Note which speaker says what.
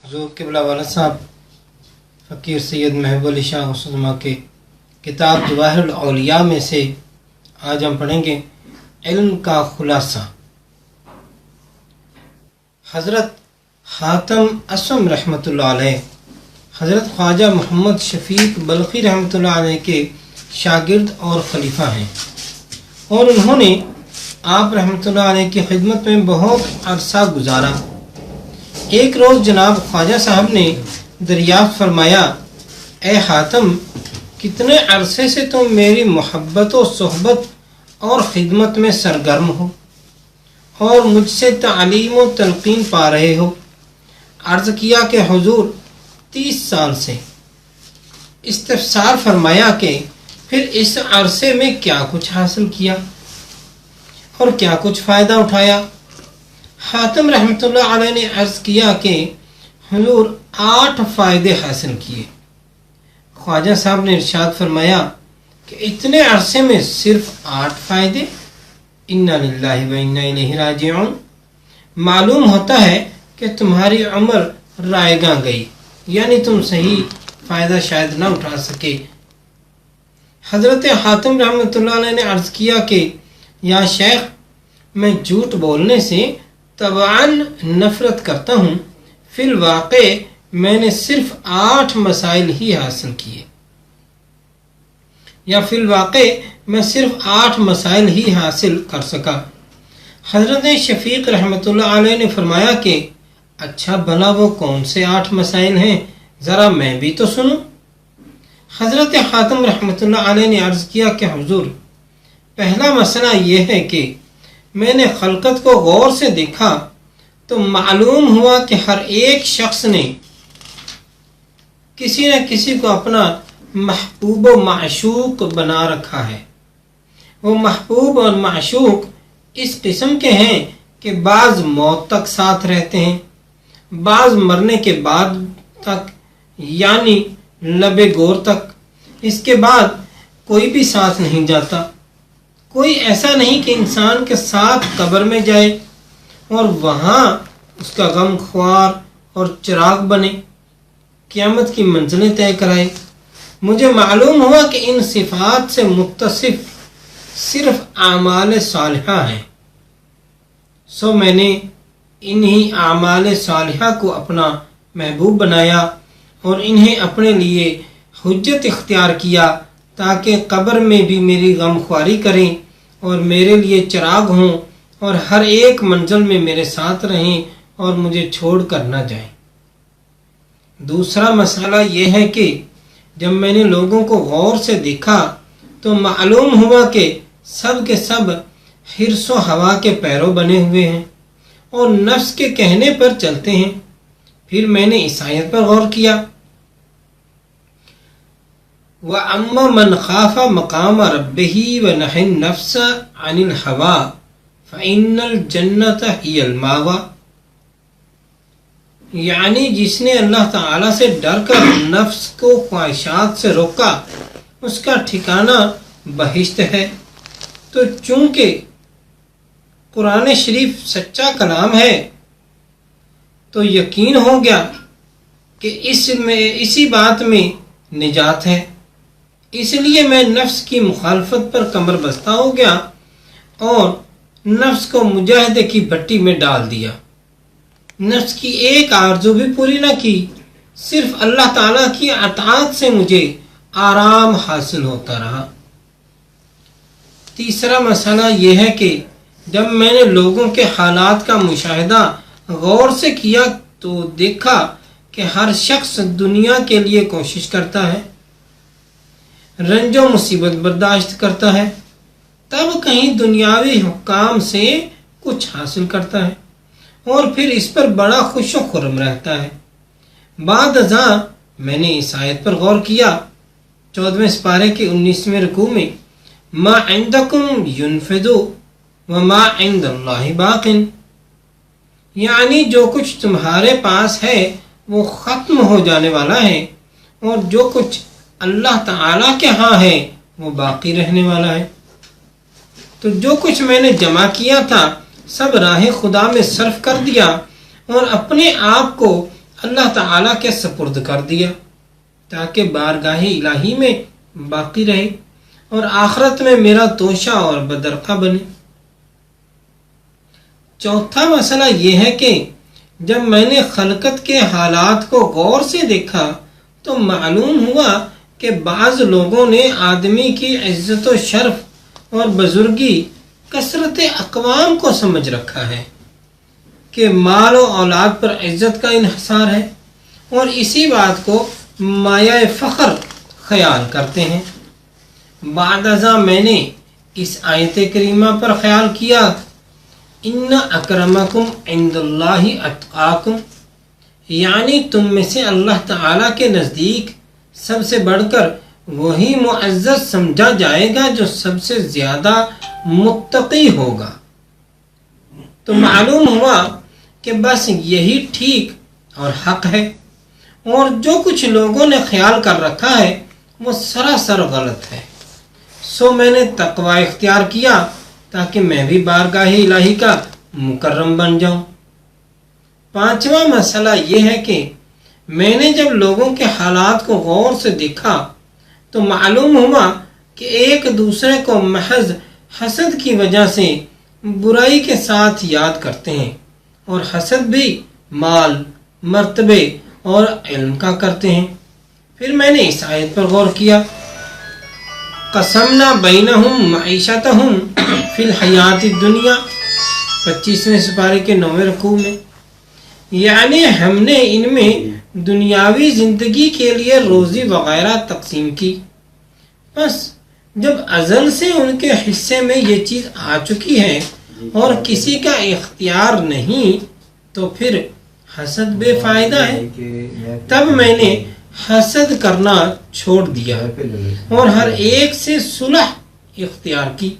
Speaker 1: حضور قبلہ والا صاحب فقیر سید محب علی شاہ غوث کے کتاب جواہر الاولیاء میں سے آج ہم پڑھیں گے علم کا خلاصہ۔ حضرت حاتم اسم رحمۃ اللہ علیہ حضرت خواجہ محمد شفیق بلخی رحمۃ اللہ علیہ کے شاگرد اور خلیفہ ہیں، اور انہوں نے آپ رحمۃ اللہ علیہ کی خدمت میں بہت عرصہ گزارا۔ ایک روز جناب خواجہ صاحب نے دریافت فرمایا، اے حاتم، کتنے عرصے سے تم میری محبت و صحبت اور خدمت میں سرگرم ہو اور مجھ سے تعلیم و تلقین پا رہے ہو؟ عرض کیا کہ حضور 30 سال سے۔ استفسار فرمایا کہ پھر اس عرصے میں کیا کچھ حاصل کیا اور کیا کچھ فائدہ اٹھایا؟ حاتم رحمۃ اللہ علیہ نے عرض کیا کہ حضور 8 فائدے حاصل کیے۔ خواجہ صاحب نے ارشاد فرمایا کہ اتنے عرصے میں صرف 8 فائدے؟ انا للہ و انا الیہ راجعون۔ معلوم ہوتا ہے کہ تمہاری عمر رائے گاں گئی، یعنی تم صحیح فائدہ شاید نہ اٹھا سکے۔ حضرت حاتم رحمۃ اللہ علیہ نے عرض کیا کہ یا شیخ، میں جھوٹ بولنے سے طبعاً نفرت کرتا ہوں، فی الواقع میں نے صرف 8 مسائل ہی حاصل کیے، یا فی الواقع میں صرف 8 مسائل ہی حاصل کر سکا۔ حضرت شفیق رحمۃ اللہ علیہ نے فرمایا کہ اچھا بھلا وہ کون سے 8 مسائل ہیں، ذرا میں بھی تو سنوں۔ حضرت حاتم رحمۃ اللہ علیہ نے عرض کیا کہ حضور، پہلا مسئلہ یہ ہے کہ میں نے خلقت کو غور سے دیکھا تو معلوم ہوا کہ ہر ایک شخص نے کسی نہ کسی کو اپنا محبوب و معشوق بنا رکھا ہے۔ وہ محبوب اور معشوق اس قسم کے ہیں کہ بعض موت تک ساتھ رہتے ہیں، بعض مرنے کے بعد تک، یعنی لب گور تک۔ اس کے بعد کوئی بھی ساتھ نہیں جاتا۔ کوئی ایسا نہیں کہ انسان کے ساتھ قبر میں جائے اور وہاں اس کا غم خوار اور چراغ بنے، قیامت کی منزلیں طے کرائے۔ مجھے معلوم ہوا کہ ان صفات سے متصف صرف اعمال صالحہ ہیں، سو میں نے انہی اعمال صالحہ کو اپنا محبوب بنایا اور انہیں اپنے لیے حجت اختیار کیا، تاکہ قبر میں بھی میری غم خواری کریں اور میرے لیے چراغ ہوں اور ہر ایک منزل میں میرے ساتھ رہیں اور مجھے چھوڑ کر نہ جائیں۔ دوسرا مسئلہ یہ ہے کہ جب میں نے لوگوں کو غور سے دیکھا تو معلوم ہوا کہ سب کے سب حرص و ہوا کے پیرو بنے ہوئے ہیں اور نفس کے کہنے پر چلتے ہیں۔ پھر میں نے اس آیت پر غور کیا، وَأَمَّا مَنْ خَافَ مَقَامَ رَبِّهِ وَنَهَى النَّفْسَ عَنِ الْهَوَىٰ فَإِنَّ الْجَنَّةَ هِيَ الْمَأْوَىٰ، یعنی جس نے اللہ تعالیٰ سے ڈر کر نفس کو خواہشات سے روکا، اس کا ٹھکانہ بہشت ہے۔ تو چونکہ قرآن شریف سچا کلام ہے تو یقین ہو گیا کہ اسی بات میں نجات ہے۔ اس لیے میں نفس کی مخالفت پر کمر بستہ ہو گیا اور نفس کو مجاہدے کی بھٹی میں ڈال دیا۔ نفس کی ایک آرزو بھی پوری نہ کی، صرف اللہ تعالیٰ کی اطاعت سے مجھے آرام حاصل ہوتا رہا۔ تیسرا مسئلہ یہ ہے کہ جب میں نے لوگوں کے حالات کا مشاہدہ غور سے کیا تو دیکھا کہ ہر شخص دنیا کے لیے کوشش کرتا ہے، رنج و مصیبت برداشت کرتا ہے، تب کہیں دنیاوی حکام سے کچھ حاصل کرتا ہے اور پھر اس پر بڑا خوش و خرم رہتا ہے۔ بعد ازاں میں نے اس آیت پر غور کیا، 14ویں سپارے کے 19ویں رکوع میں، ما عندکم ینفد وما عند اللہ باق، یعنی جو کچھ تمہارے پاس ہے وہ ختم ہو جانے والا ہے اور جو کچھ اللہ تعالیٰ کے ہاں ہے وہ باقی رہنے والا ہے۔ تو جو کچھ میں نے جمع کیا تھا سب راہ خدا میں صرف کر دیا اور اپنے آپ کو اللہ تعالیٰ کے سپرد کر دیا تاکہ بارگاہ الہی میں باقی رہے اور آخرت میں میرا توشہ اور بدرقہ بنے۔ چوتھا مسئلہ یہ ہے کہ جب میں نے خلقت کے حالات کو غور سے دیکھا تو معلوم ہوا کہ بعض لوگوں نے آدمی کی عزت و شرف اور بزرگی کثرت اقوام کو سمجھ رکھا ہے کہ مال و اولاد پر عزت کا انحصار ہے، اور اسی بات کو مایہ فخر خیال کرتے ہیں۔ بعد ازاں میں نے اس آیت کریمہ پر خیال کیا، ان اکرمکم عند اللہ اتقاکم، یعنی تم میں سے اللہ تعالیٰ کے نزدیک سب سے بڑھ کر وہی معزز سمجھا جائے گا جو سب سے زیادہ متقی ہوگا۔ تو معلوم ہوا کہ بس یہی ٹھیک اور حق ہے، اور جو کچھ لوگوں نے خیال کر رکھا ہے وہ سراسر غلط ہے۔ سو میں نے تقوی اختیار کیا تاکہ میں بھی بارگاہ الہی کا مکرم بن جاؤں۔ پانچواں مسئلہ یہ ہے کہ میں نے جب لوگوں کے حالات کو غور سے دیکھا تو معلوم ہوا کہ ایک دوسرے کو محض حسد کی وجہ سے برائی کے ساتھ یاد کرتے ہیں، اور حسد بھی مال، مرتبے اور علم کا کرتے ہیں۔ پھر میں نے اس آیت پر غور کیا، قسمنا بینہم معیشتہم فی الحیات الدنیا، 25ویں سپارے کے 9ویں رکوع میں، یعنی ہم نے ان میں دنیاوی زندگی کے لیے روزی وغیرہ تقسیم کی، بس جب ازل سے ان کے حصے میں یہ چیز آ چکی ہے اور کسی کا اختیار نہیں تو پھر حسد بے فائدہ ہے۔ تب میں نے حسد کرنا چھوڑ دیا اور ہر ایک سے صلح اختیار کی۔